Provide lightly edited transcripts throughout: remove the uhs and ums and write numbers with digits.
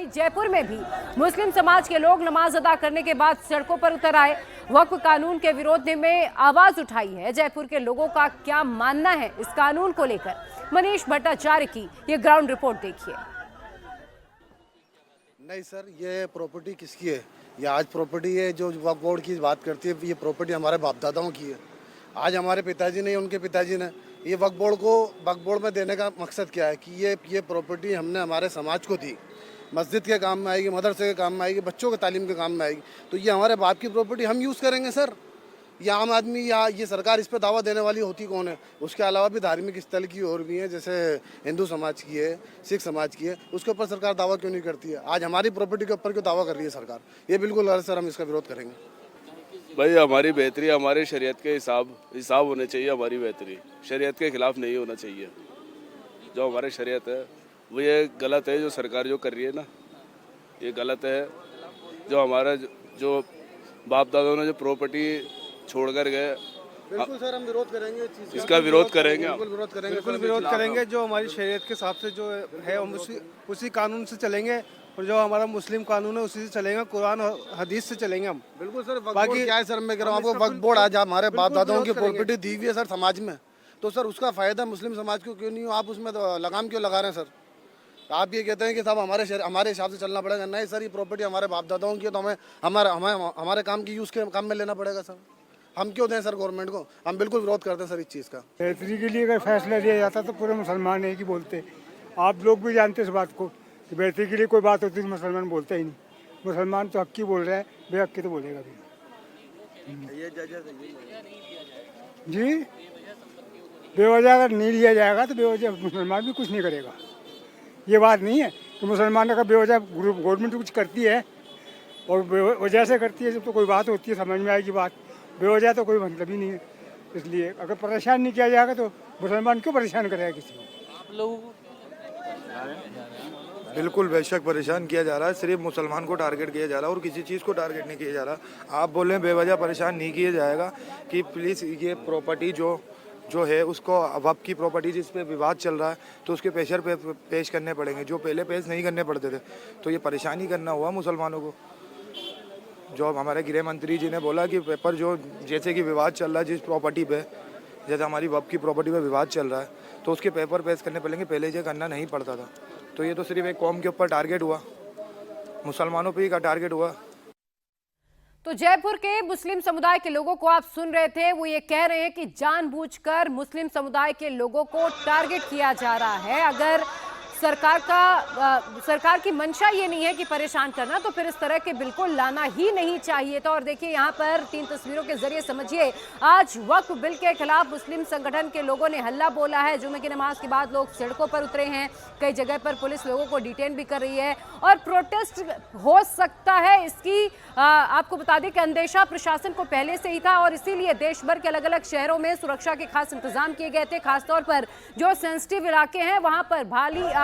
वहीं जयपुर में भी मुस्लिम समाज के लोग नमाज अदा करने के बाद सड़कों पर उतर आए। वक्फ कानून के विरोध में आवाज उठाई है। जयपुर के लोगों का क्या मानना है इस कानून को लेकर, मनीष भट्टाचार्य की ये ग्राउंड रिपोर्ट देखिए। नहीं सर, ये प्रॉपर्टी किसकी है? ये आज प्रॉपर्टी है जो वक्फ बोर्ड की बात करती है, ये प्रॉपर्टी हमारे बाप दादाओं की है। आज हमारे पिताजी ने, उनके पिताजी ने ये वक्फ बोर्ड में देने का मकसद क्या है कि ये प्रॉपर्टी हमने हमारे समाज को दी, मस्जिद के काम में आएगी, मदरसे के काम में आएगी, बच्चों के तालीम के काम में आएगी। तो ये हमारे बाप की प्रॉपर्टी हम यूज़ करेंगे सर। ये आम आदमी या ये सरकार इस पर दावा देने वाली होती कौन है? उसके अलावा भी धार्मिक स्थल की और भी हैं, जैसे हिंदू समाज की है, सिख समाज की है, उसके ऊपर सरकार दावा क्यों नहीं करती है? आज हमारी प्रॉपर्टी के ऊपर क्यों दावा कर रही है सरकार? ये बिल्कुल गलत सर, हम इसका विरोध करेंगे। भाई हमारी बेहतरी हमारे शरीयत के हिसाब होने चाहिए। हमारी बेहतरी शरीयत के खिलाफ नहीं होना चाहिए। जो हमारे शरीयत है वो ये गलत है, जो सरकार जो कर रही है ना ये गलत है। जो हमारा जो बाप दादाओं ने जो प्रॉपर्टी छोड़ कर गए, बिल्कुल सर हम विरोध करेंगे, इसका विरोध करेंगे। बिल्कुल विरोध करेंगे। जो हमारी शरीयत के हिसाब से जो है हम उसी कानून से चलेंगे, और जो हमारा मुस्लिम कानून है उसी से चलेंगे, कुरान और हदीस से चलेंगे हम। बिल्कुल सर। बाकी क्या है सर, मैं कह रहा हूँ आपको, वक्फ बोर्ड आज हमारे बाप दादाओं की प्रॉपर्टी दी हुई है सर समाज में, तो सर उसका फायदा मुस्लिम समाज को क्यों नहीं हो? आप उसमें लगाम क्यों लगा रहे हैं सर? आप ये कहते हैं कि साहब हमारे हिसाब से चलना पड़ेगा। नहीं सर, ये प्रॉपर्टी हमारे बाप दादाओं की है, तो हमें हमारे काम की यूज़ के काम में लेना पड़ेगा सर। हम क्यों दें सर गवर्नमेंट को? हम बिल्कुल विरोध करते हैं सर इस चीज़ का। बेहतरी के लिए अगर फैसला लिया जाता तो पूरे मुसलमान एक ही बोलते। आप लोग भी जानते इस बात को कि बेहतरी के लिए कोई बात होती है मुसलमान बोलते ही नहीं। मुसलमान तो हक की बोल रहा है, बेहक की तो बोलेगा भी। जी, बेवजह अगर नहीं लिया जाएगा तो बेवजह मुसलमान भी कुछ नहीं करेगा। ये बात नहीं है कि मुसलमान अगर बेवजह गवर्नमेंट कुछ करती है और वजह से करती है, जब तो कोई बात होती है समझ में आएगी बात। बेवजह तो कोई मतलब ही नहीं है। इसलिए अगर परेशान नहीं किया जाएगा तो मुसलमान क्यों परेशान करेगा किसी को? आप लोगों को बिल्कुल बेशक परेशान किया जा रहा है। सिर्फ मुसलमान को टारगेट किया जा रहा है और किसी चीज़ को टारगेट नहीं किया जा रहा। आप बोल रहे हैं बेवजह परेशान नहीं किया जाएगा कि प्लीज़ ये प्रॉपर्टी जो है उसको वक्फ की प्रॉपर्टी जिस पे विवाद चल रहा है तो उसके प्रेशर पे पेश करने पड़ेंगे, जो पहले पेश नहीं करने पड़ते थे। तो ये परेशानी करना हुआ मुसलमानों को। जो हमारे गृह मंत्री जी ने बोला कि पेपर जो जैसे कि विवाद चल रहा है जिस प्रॉपर्टी पे, जैसे हमारी वक्फ की प्रॉपर्टी पे विवाद चल रहा है तो उसके पेपर पेश करने पड़ेंगे, पहले ये करना नहीं पड़ता था। तो ये तो सिर्फ एक कौम के ऊपर टारगेट हुआ, मुसलमानों पे ही का टारगेट हुआ। तो जयपुर के मुस्लिम समुदाय के लोगों को आप सुन रहे थे, वो ये कह रहे हैं कि जानबूझकर मुस्लिम समुदाय के लोगों को टारगेट किया जा रहा है। अगर सरकार की मंशा ये नहीं है कि परेशान करना, तो फिर इस तरह के बिल्कुल लाना ही नहीं चाहिए था। और देखिए यहाँ पर 3 तस्वीरों के जरिए समझिए, आज वक्फ बिल के खिलाफ मुस्लिम संगठन के लोगों ने हल्ला बोला है। जुमे की नमाज के बाद लोग सड़कों पर उतरे हैं, कई जगह पर पुलिस लोगों को डिटेन भी कर रही है और प्रोटेस्ट हो सकता है। इसकी आपको बता दें कि अंदेशा प्रशासन को पहले से ही था और इसीलिए देश भर के अलग अलग शहरों में सुरक्षा के खास इंतजाम किए गए थे। खासतौर पर जो सेंसिटिव इलाके हैं वहां पर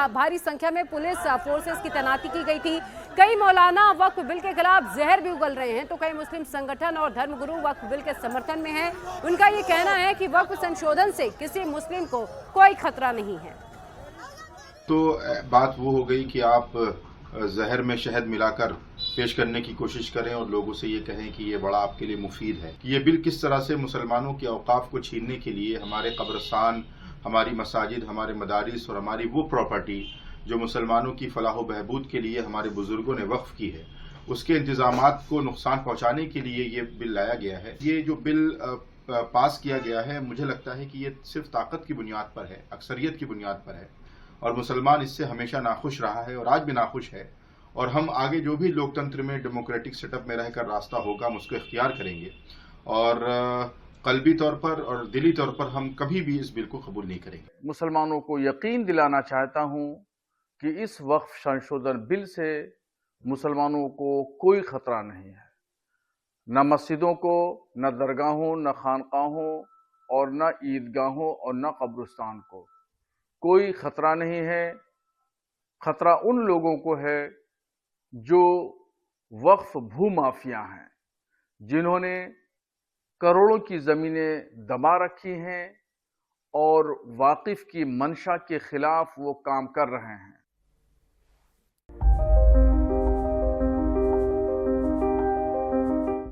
भारी संख्या में पुलिस फोर्सेस की तैनाती की गई थी। कई मौलाना वक्फ बिल के खिलाफ जहर भी उगल रहे हैं, तो कई मुस्लिम संगठन और धर्मगुरु वक्फ बिल के समर्थन में हैं। उनका ये कहना है कि वक्फ संशोधन से किसी मुस्लिम को कोई खतरा नहीं है। तो बात वो हो गई कि आप जहर में शहद मिलाकर पेश करने की कोशिश करें और लोगों से ये कहें कि ये बड़ा आपके लिए मुफीद है। कि ये बिल किस तरह से मुसलमानों के औकाफ को छीनने के लिए हमारे कब्रस्तान, हमारी मसाजिद, हमारे मदारिस और हमारी वो प्रॉपर्टी जो मुसलमानों की फलाह व बहबूद के लिए हमारे बुजुर्गों ने वक्फ की है, उसके इंतजामात को नुकसान पहुंचाने के लिए ये बिल लाया गया है। ये जो बिल पास किया गया है, मुझे लगता है कि ये सिर्फ ताकत की बुनियाद पर है, अक्सरियत की बुनियाद पर है और मुसलमान इससे हमेशा नाखुश रहा है और आज भी नाखुश है। और हम आगे जो भी लोकतंत्र में डेमोक्रेटिक सेटअप में रहकर रास्ता होगा हम उसको इख्तियार करेंगे और कल्बी तौर पर और दिली तौर पर हम कभी भी इस बिल को कबूल नहीं करेंगे। मुसलमानों को यकीन दिलाना चाहता हूं कि इस वक्फ संशोधन बिल से मुसलमानों को कोई खतरा नहीं है। न मस्जिदों को, न दरगाहों, न खानकाहों और न ईदगाहों और न कब्रिस्तान को कोई खतरा नहीं है। खतरा उन लोगों को है जो वक्फ भूमाफिया हैं, जिन्होंने करोड़ों की जमीनें दबा रखी हैं और वाकिफ की मंशा के खिलाफ वो काम कर रहे हैं।